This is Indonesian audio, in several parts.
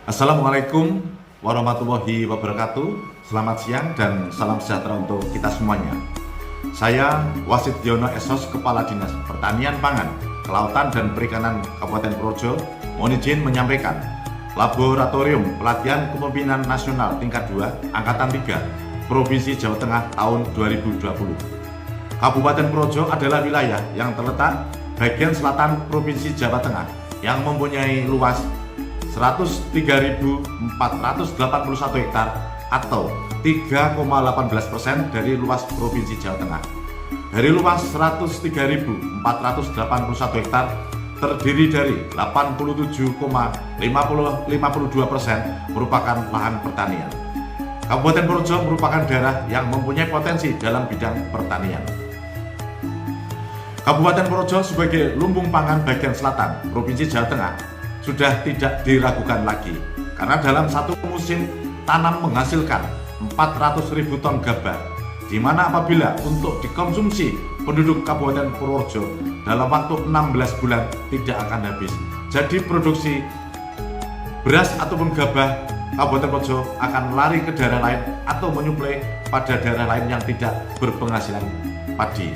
Assalamualaikum warahmatullahi wabarakatuh. Selamat siang dan salam sejahtera untuk kita semuanya. Saya Wasidiono Esos, Kepala Dinas Pertanian Pangan, Kelautan dan Perikanan Kabupaten Purworejo, mohon izin menyampaikan Laboratorium Pelatihan Kepemimpinan Nasional tingkat 2 Angkatan 3 Provinsi Jawa Tengah tahun 2020. Kabupaten Purworejo adalah wilayah yang terletak bagian selatan Provinsi Jawa Tengah yang mempunyai luas 103.481 hektar atau 3,18% dari luas Provinsi Jawa Tengah. Dari luas 103.481 hektar terdiri dari 87,52% merupakan lahan pertanian. Kabupaten Purworejo merupakan daerah yang mempunyai potensi dalam bidang pertanian. Kabupaten Purworejo sebagai lumbung pangan bagian selatan Provinsi Jawa Tengah sudah tidak diragukan lagi, karena dalam satu musim tanam menghasilkan 400.000 ton gabah, di mana apabila untuk dikonsumsi penduduk Kabupaten Purworejo dalam waktu 16 bulan tidak akan habis. Jadi produksi beras ataupun gabah Kabupaten Purworejo akan lari ke daerah lain atau menyuplai pada daerah lain yang tidak berpenghasilan padi.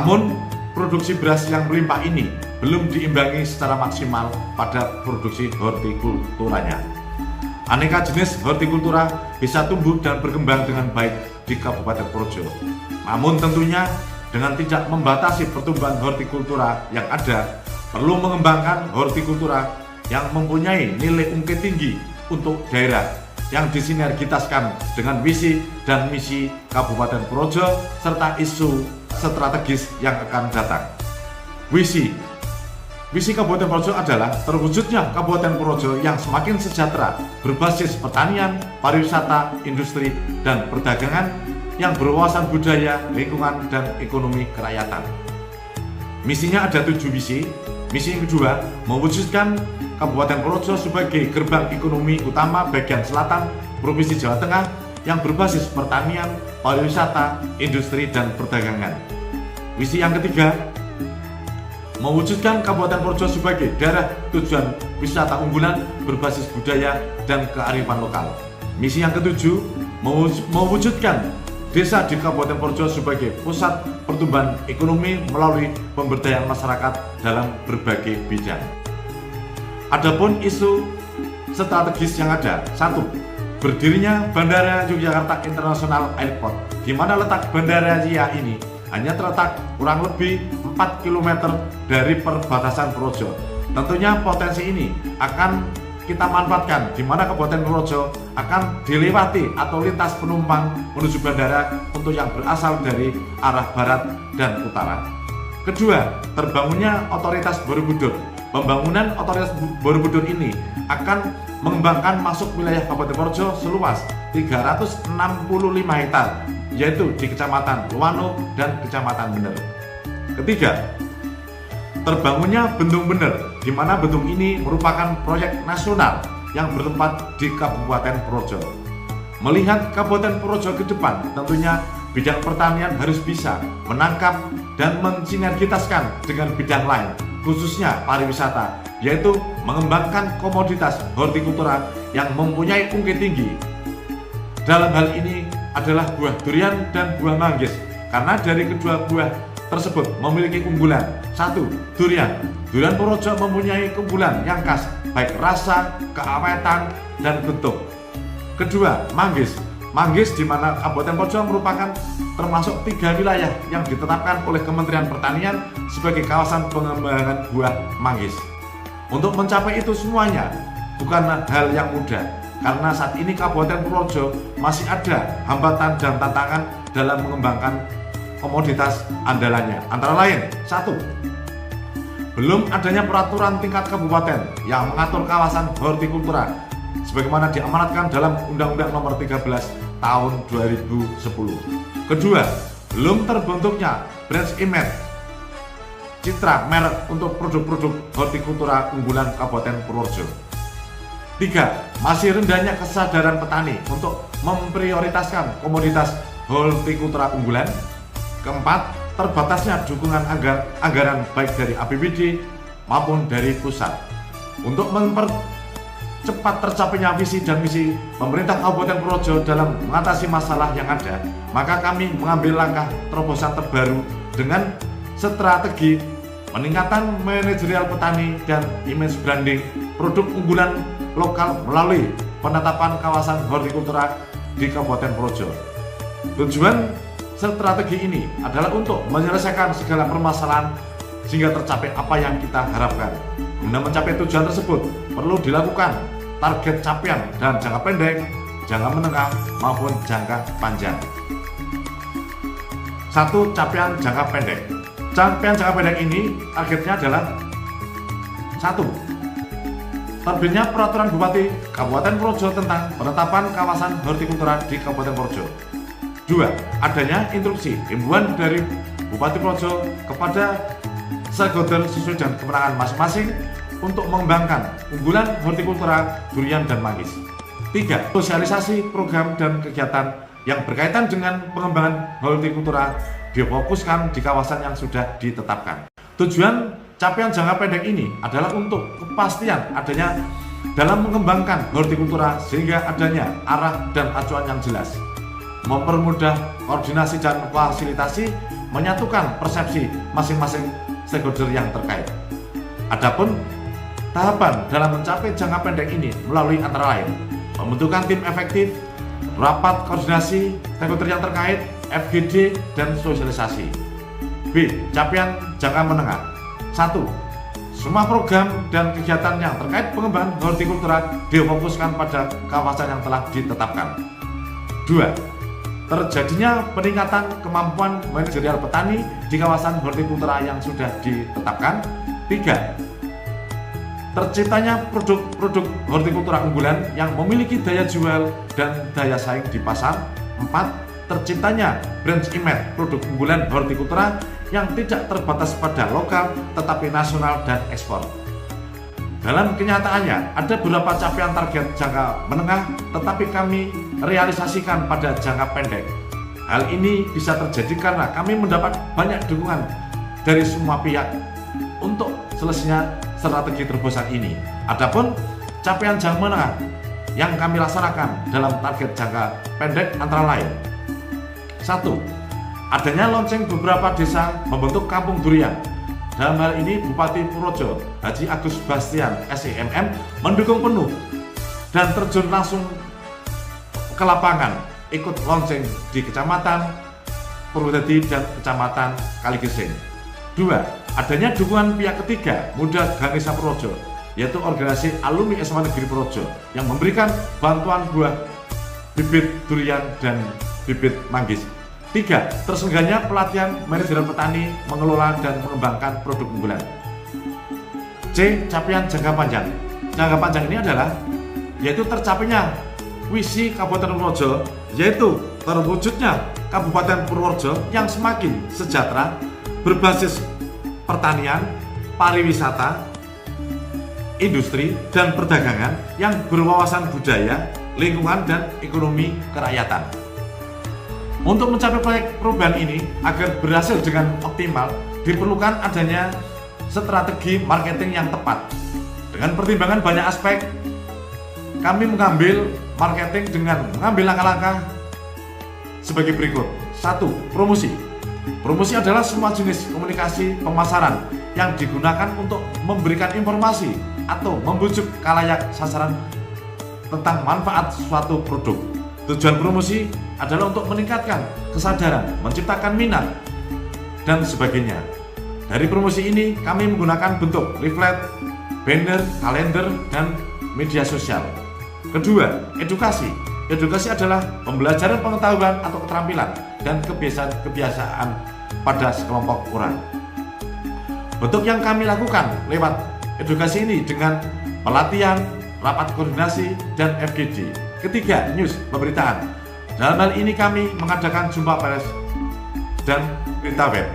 Namun produksi beras yang melimpah ini belum diimbangi secara maksimal pada produksi hortikulturanya. Aneka jenis hortikultura bisa tumbuh dan berkembang dengan baik di Kabupaten Purworejo. Namun tentunya dengan tidak membatasi pertumbuhan hortikultura yang ada, perlu mengembangkan hortikultura yang mempunyai nilai ungkit tinggi untuk daerah yang disinergitaskan dengan visi dan misi Kabupaten Purworejo serta isu strategis yang akan datang. Visi Kabupaten Purworejo adalah terwujudnya Kabupaten Purworejo yang semakin sejahtera, berbasis pertanian, pariwisata, industri, dan perdagangan yang berwawasan budaya, lingkungan, dan ekonomi kerakyatan. Misinya ada 7 misi. Misi yang kedua, mewujudkan Kabupaten Purworejo sebagai gerbang ekonomi utama bagian selatan Provinsi Jawa Tengah yang berbasis pertanian, pariwisata, industri, dan perdagangan. Misi yang ketiga, mewujudkan Kabupaten Purworejo sebagai daerah tujuan wisata unggulan berbasis budaya dan kearifan lokal. Misi yang ketujuh, mewujudkan desa di Kabupaten Purworejo sebagai pusat pertumbuhan ekonomi melalui pemberdayaan masyarakat dalam berbagai bidang. Adapun isu strategis yang ada, 1. Berdirinya Bandara Yogyakarta International Airport, di mana letak Bandara YIA ini hanya terletak kurang lebih 4 km dari perbatasan Purworejo. Tentunya potensi ini akan kita manfaatkan, di mana Kabupaten Purworejo akan dilewati atau lintas penumpang menuju bandara untuk yang berasal dari arah barat dan utara. Kedua, terbangunnya Otoritas Borobudur. Pembangunan Otoritas Borobudur ini akan mengembangkan masuk wilayah Kabupaten Purworejo seluas 365 hektar, yaitu di Kecamatan Luwano dan Kecamatan Bener. Ketiga, terbangunnya Bendung Bener, di mana bendung ini merupakan proyek nasional yang bertempat di Kabupaten Purworejo. Melihat Kabupaten Purworejo ke depan, tentunya bidang pertanian harus bisa menangkap dan mensinergitaskan dengan bidang lain, khususnya pariwisata, yaitu mengembangkan komoditas hortikultura yang mempunyai ungkit tinggi. Dalam hal ini adalah buah durian dan buah manggis, karena dari kedua buah tersebut memiliki unggulan. 1. Durian. Durian Purworejo mempunyai keunggulan yang khas, baik rasa, keawetan, dan bentuk. Kedua, manggis. Manggis di mana Kabupaten Purworejo merupakan termasuk 3 wilayah yang ditetapkan oleh Kementerian Pertanian sebagai kawasan pengembangan buah manggis. Untuk mencapai itu semuanya bukan hal yang mudah, karena saat ini Kabupaten Purworejo masih ada hambatan dan tantangan dalam mengembangkan komoditas andalannya. Antara lain, 1. Belum adanya peraturan tingkat kabupaten yang mengatur kawasan hortikultura sebagaimana diamanatkan dalam Undang-Undang Nomor 13 Tahun 2010. Kedua, belum terbentuknya brand image, citra merek untuk produk-produk hortikultura unggulan Kabupaten Purworejo. 3. Masih rendahnya kesadaran petani untuk memprioritaskan komoditas hortikultura unggulan. Keempat, terbatasnya dukungan anggaran baik dari APBD maupun dari pusat. Untuk cepat tercapainya visi dan misi pemerintah Kabupaten Purworejo dalam mengatasi masalah yang ada, maka kami mengambil langkah terobosan terbaru dengan strategi peningkatan manajerial petani dan image branding produk unggulan lokal melalui penetapan kawasan hortikultura di Kabupaten Purworejo. Tujuan strategi ini adalah untuk menyelesaikan segala permasalahan sehingga tercapai apa yang kita harapkan. Guna mencapai tujuan tersebut, perlu dilakukan target capaian dalam jangka pendek, jangka menengah, maupun jangka panjang. 1. Capaian jangka pendek. Capaian jangka pendek ini targetnya adalah 1. Terbitnya Peraturan Bupati Kabupaten Purworejo tentang penetapan kawasan hortikultura di Kabupaten Purworejo. 2. Adanya instruksi himbauan dari Bupati Purworejo kepada stakeholder sesuai dengan kewenangan masing-masing untuk mengembangkan unggulan hortikultura durian dan manggis. 3. Sosialisasi program dan kegiatan yang berkaitan dengan pengembangan hortikultura difokuskan di kawasan yang sudah ditetapkan. Tujuan capaian jangka pendek ini adalah untuk kepastian adanya dalam mengembangkan hortikultura sehingga adanya arah dan acuan yang jelas, mempermudah koordinasi dan fasilitasi, menyatukan persepsi masing-masing stakeholder yang terkait. Adapun tahapan dalam mencapai jangka pendek ini melalui antara lain pembentukan tim efektif, rapat koordinasi stakeholder yang terkait, FGD, dan sosialisasi. B. Capaian jangka menengah. 1. Semua program dan kegiatan yang terkait pengembangan hortikultura difokuskan pada kawasan yang telah ditetapkan. 2. Terjadinya peningkatan kemampuan manajerial petani di kawasan hortikultura yang sudah ditetapkan. 3. Terciptanya produk-produk hortikultura unggulan yang memiliki daya jual dan daya saing di pasar. 4. Terciptanya brand image produk unggulan hortikultura yang tidak terbatas pada lokal tetapi nasional dan ekspor. Dalam kenyataannya, ada beberapa capaian target jangka menengah tetapi kami realisasikan pada jangka pendek. Hal ini bisa terjadi karena kami mendapat banyak dukungan dari semua pihak untuk selesainya strategi terobosan ini. Adapun capaian jangka menengah yang kami laksanakan dalam target jangka pendek antara lain: 1. Adanya launching beberapa desa membentuk kampung durian. Dalam hal ini Bupati Purworejo Haji Agus Bastian SEMM mendukung penuh dan terjun langsung ke lapangan, ikut launching di Kecamatan Purwodadi dan Kecamatan Kaligesing. 2. Adanya dukungan pihak ketiga Muda Ganesha Purworejo, yaitu organisasi alumni SMA Negeri Purworejo yang memberikan bantuan buah bibit durian dan bibit manggis. 3. Terselenggaranya pelatihan manajemen petani mengelola dan mengembangkan produk unggulan. C. Capaian jangka panjang. Jangka panjang ini adalah yaitu tercapainya visi Kabupaten Purworejo, yaitu terwujudnya Kabupaten Purworejo yang semakin sejahtera, berbasis pertanian, pariwisata, industri, dan perdagangan yang berwawasan budaya, lingkungan, dan ekonomi kerakyatan. Untuk mencapai proyek perubahan ini agar berhasil dengan optimal, diperlukan adanya strategi marketing yang tepat. Dengan pertimbangan banyak aspek, kami mengambil marketing dengan mengambil langkah-langkah sebagai berikut. 1. Promosi. Promosi adalah semua jenis komunikasi pemasaran yang digunakan untuk memberikan informasi atau membujuk khalayak sasaran tentang manfaat suatu produk. Tujuan promosi adalah untuk meningkatkan kesadaran, menciptakan minat, dan sebagainya. Dari promosi ini kami menggunakan bentuk leaflet, banner, kalender, dan media sosial. Kedua, edukasi. Edukasi adalah pembelajaran pengetahuan atau keterampilan dan kebiasaan pada sekelompok orang. Bentuk yang kami lakukan lewat edukasi ini dengan pelatihan, rapat koordinasi, dan FGD. Ketiga, news, pemberitaan. Dalam hal ini kami mengadakan jumpa pers dan berita web.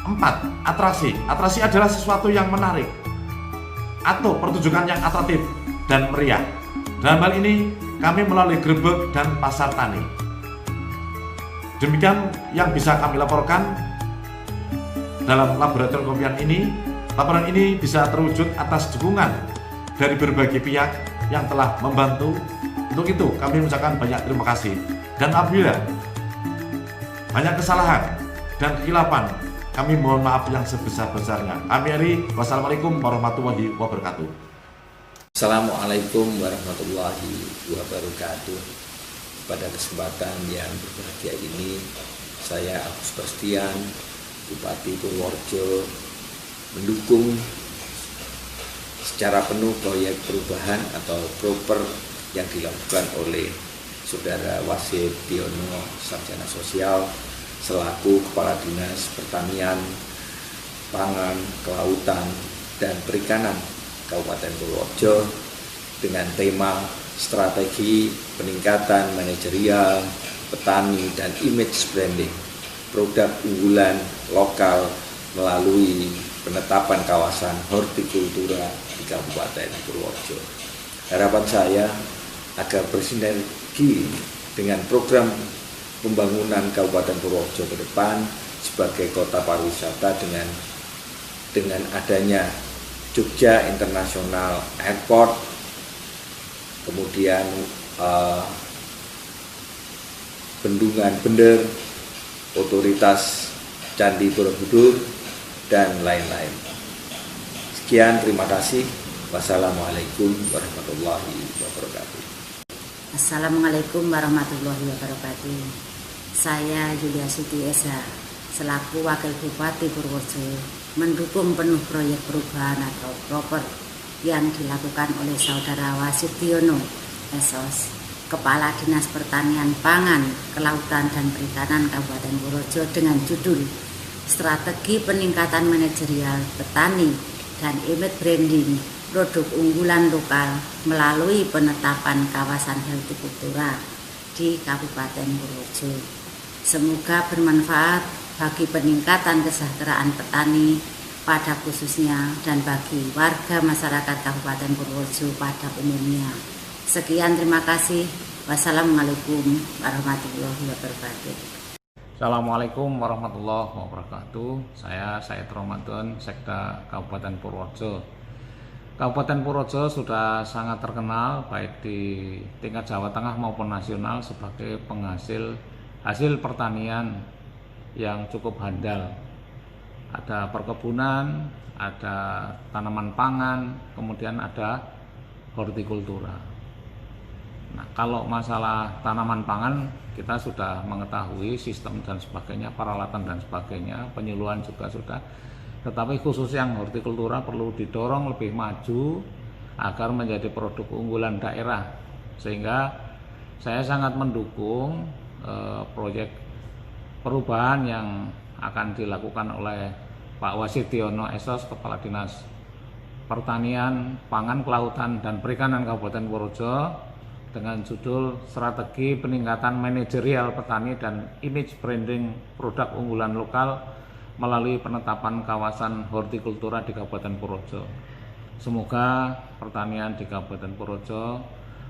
4. Atraksi. Atraksi adalah sesuatu yang menarik atau pertunjukan yang atraktif dan meriah. Dalam hal ini kami melalui grebek dan pasar tani. Demikian yang bisa kami laporkan dalam laboratorium kopian ini. Laporan ini bisa terwujud atas dukungan dari berbagai pihak yang telah membantu. Untuk itu kami mengucapkan banyak terima kasih. Dan apabila banyak kesalahan dan kehilapan, kami mohon maaf yang sebesar-besarnya. Kami akhiri. Wassalamualaikum warahmatullahi wabarakatuh. Assalamualaikum warahmatullahi wabarakatuh. Pada kesempatan yang berbahagia ini, saya Agus Bastian, Bupati Purworejo, mendukung secara penuh proyek perubahan atau proper yang dilakukan oleh Saudara Wasid Diono, Sarjana Sosial, selaku Kepala Dinas Pertanian, Pangan, Kelautan, dan Perikanan Kabupaten Purworejo dengan tema strategi peningkatan manajerial petani dan image branding produk unggulan lokal melalui penetapan kawasan hortikultura di Kabupaten Purworejo. Harapan saya agar bersinergi dengan program pembangunan Kabupaten Purworejo ke depan sebagai kota pariwisata dengan adanya Jogja International Airport, kemudian Bendungan Bener, Otoritas Candi Borobudur, dan lain-lain. Sekian, terima kasih. Wassalamualaikum warahmatullahi wabarakatuh. Assalamualaikum warahmatullahi wabarakatuh. Saya Julia Suti Esa, selaku Wakil Bupati Purworejo, mendukung penuh proyek perubahan atau proper yang dilakukan oleh Saudara Wasid Diono, SOS, Kepala Dinas Pertanian, Pangan, Kelautan, dan Perikanan Kabupaten Purworejo dengan judul Strategi Peningkatan Manajerial Petani dan Image Branding Produk Unggulan Lokal melalui penetapan kawasan hortikultura di Kabupaten Purworejo. Semoga bermanfaat bagi peningkatan kesejahteraan petani pada khususnya dan bagi warga masyarakat Kabupaten Purworejo pada umumnya. Sekian, terima kasih. Wassalamualaikum warahmatullahi wabarakatuh. Assalamualaikum warahmatullahi wabarakatuh. Saya Said Ramadan, Sekda Kabupaten Purworejo. Kabupaten Purworejo sudah sangat terkenal baik di tingkat Jawa Tengah maupun nasional sebagai penghasil hasil pertanian yang cukup handal. Ada perkebunan, ada tanaman pangan, kemudian ada hortikultura. Nah, kalau masalah tanaman pangan kita sudah mengetahui sistem dan sebagainya, peralatan dan sebagainya, penyuluhan juga sudah. Tetapi khusus yang hortikultura perlu didorong lebih maju agar menjadi produk unggulan daerah. Sehingga saya sangat mendukung proyek perubahan yang akan dilakukan oleh Pak Wasid Diono, SOS, Kepala Dinas Pertanian, Pangan, Kelautan, dan Perikanan Kabupaten Purworejo dengan judul Strategi Peningkatan Manajerial Petani dan Image Branding Produk Unggulan Lokal melalui penetapan kawasan hortikultura di Kabupaten Purworejo. Semoga pertanian di Kabupaten Purworejo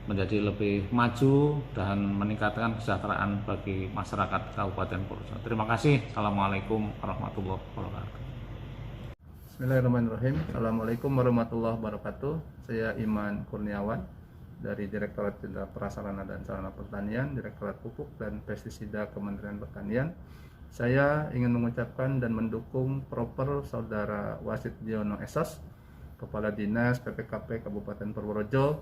menjadi lebih maju dan meningkatkan kesejahteraan bagi masyarakat Kabupaten Purworejo. Terima kasih. Assalamualaikum warahmatullahi wabarakatuh. Bismillahirrahmanirrahim. Assalamualaikum warahmatullahi wabarakatuh. Saya Iman Kurniawan dari Direktorat Jenderal Prasarana dan Sarana Pertanian, Direktorat Pupuk dan Pestisida Kementerian Pertanian. Saya ingin mengucapkan dan mendukung proper Saudara Wasid Diono, SOS, Kepala Dinas PPKP Kabupaten Purworejo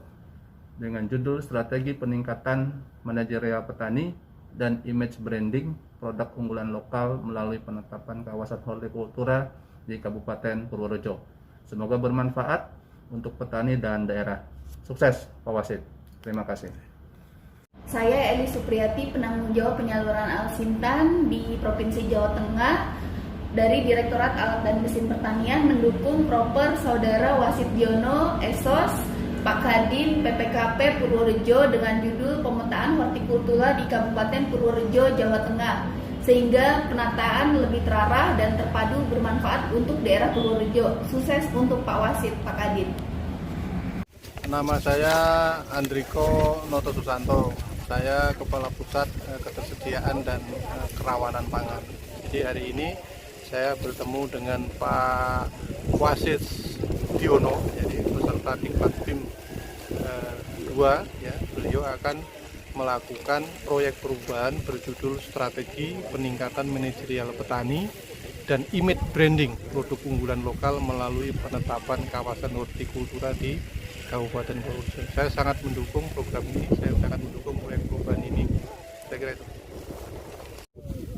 dengan judul Strategi Peningkatan Manajerial Petani dan Image Branding Produk Unggulan Lokal melalui penetapan kawasan hortikultura di Kabupaten Purworejo. Semoga bermanfaat untuk petani dan daerah. Sukses Pak Wasid. Terima kasih. Saya Eli Supriyati, penanggung jawab penyaluran Alsintan di Provinsi Jawa Tengah dari Direktorat Alat dan Mesin Pertanian, mendukung proper Saudara Wasid Diono, SOS, Pak Kadin, PPKP Purworejo dengan judul Pemetaan Hortikultura di Kabupaten Purworejo, Jawa Tengah, sehingga penataan lebih terarah dan terpadu bermanfaat untuk daerah Purworejo. Sukses untuk Pak Wasid, Pak Kadin. Nama saya Andriko Noto Susanto. Saya Kepala Pusat Ketersediaan dan Kerawanan Pangan. Jadi hari ini saya bertemu dengan Pak Wasid Diono, jadi peserta Diklat BIM kedua, ya, beliau akan melakukan proyek perubahan berjudul Strategi Peningkatan Manajerial Petani dan Image Branding Produk Unggulan Lokal melalui penetapan kawasan hortikultura di Kabupaten Purworejo. Saya sangat mendukung program ini, saya sangat mendukung proyek perubahan ini. Saya kira itu.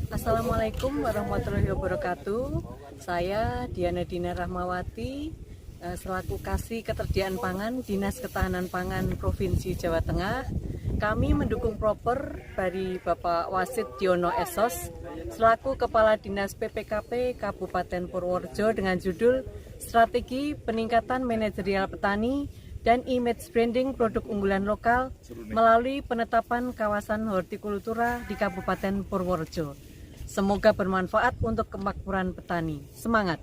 Assalamualaikum warahmatullahi wabarakatuh. Saya Diana Dina Rahmawati, selaku Kasih Ketersediaan Pangan Dinas Ketahanan Pangan Provinsi Jawa Tengah. Kami mendukung proper dari Bapak Wasid Diono Esos selaku Kepala Dinas PPKP Kabupaten Purworejo dengan judul Strategi Peningkatan Manajerial Petani dan Image Branding Produk Unggulan Lokal melalui penetapan kawasan hortikultura di Kabupaten Purworejo. Semoga bermanfaat untuk kemakmuran petani. Semangat!